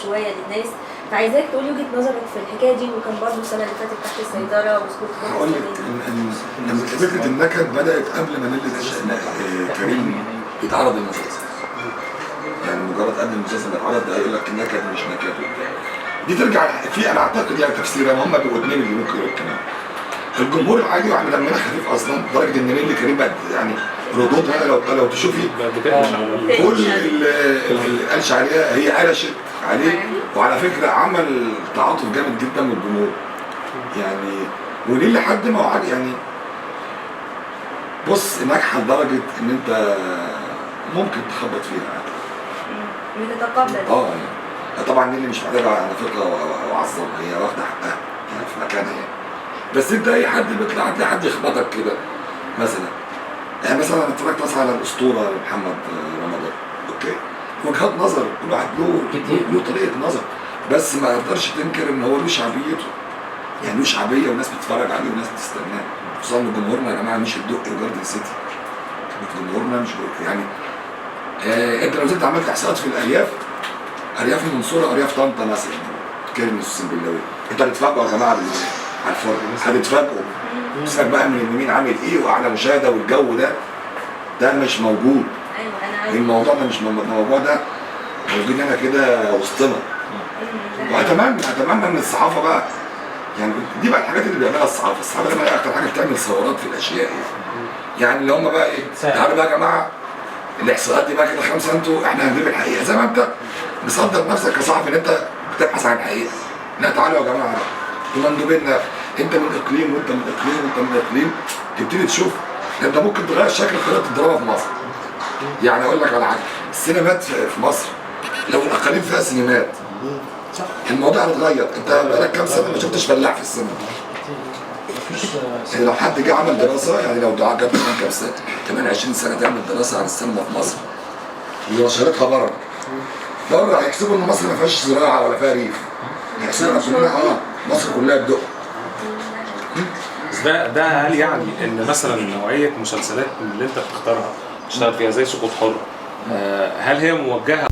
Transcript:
شويه للناس، فعايزاك تقولي وجهه نظرك في الحكايه دي. وكان برضه السنه اللي فاتت تحت السيطره وسقوط هقول لك ان فكره النكد بدات قبل ما نيللي كريم يتعرض للمسلسل. يعني مجرد قبل المسلسل ما يتعرض ده يقول لك النكد مش نكد. دي ترجع في انا اعتقد يعني تفسيرها هم بيبقوا اثنين اللي ممكن يقولوا الكلام. الجمهور العادي واحنا دمنا خفيف اصلا لدرجه ان نيللي كريم بقت يعني ردودها لو تشوفي كل اللي قالش عليها هي قلشت عليه. وعلى فكره عمل تعاطف جامد جدا من الجمهور يعني. وليه لحد ما وعد يعني بص ناجحه لدرجه ان انت ممكن تخبط فيها عادي بتتقبل. يعني طبعا نيللي مش محتاجه على فكره وعظمها، هي واخده حقها يعني في مكانها يعني. بس انت اي حد بيطلع هتلاقي حد يخبطك كده مثلا. يعني مثلا انا اتفرجت مثلا على الاسطوره محمد رمضان، اوكي وجهات نظر كل واحد له طريقه نظر، بس ما يقدرش تنكر ان هو له شعبيته. يعني له شعبيه والناس بتتفرج عليه والناس بتستناه، خصوصا ان جمهورنا يا جماعه مش الدقي وجاردن سيتي. جمهورنا مش يعني انت لو نزلت عملت احصاءات في الارياف، ارياف المنصوره ارياف طنطا مثلا كلمه السنبلاوي، انتوا هتتفاجئوا يا جماعه على الفرق، هتتفاجئوا. سيبك بقى من مين عامل ايه واعلى مشاهده والجو ده مش موجود. ايوه انا عارف الموضوع ده مش الموضوع ده موجود هنا كده وسطنا. واتمنى ان الصحافه بقى يعني دي بقى الحاجات اللي بيعملها الصحافه دايما اكتر حاجه بتعمل ثورات في الاشياء يعني اللي هم بقى ايه تعالوا بقى يا جماعه الاحصاءات دي بقى كده 5 انتوا احنا هنجيب الحقيقه زي ما انت مصدر نفسك كصحفي ان انت بتبحث عن الحقيقه. لا تعالوا يا جماعه ومندوبينا انت من اقليم وانت من اقليم وانت من اقليم تبتدي تشوف انت ممكن تغير شكل قناه الدراما في مصر. يعني اقول لك على حاجه السينمات في مصر لو الاقاليم فيها سينمات الموضوع هيتغير. انت بقالك كام سنه ما شفتش فلاح في السينما. يعني لو حد جه عمل دراسه يعني لو جاب كمان كام سنه كمان 20 سنه تعمل دراسه عن السينما في مصر ونشرتها بره هيحسبوا ان مصر ما فيهاش زراعه ولا فيها ريف. هيحسبوا كلها مصر كلها بدق. ده هل يعني ان مثلا نوعيه مسلسلات اللي انت بتختارها تشتغل فيها زي سقوط حر هل هي موجهه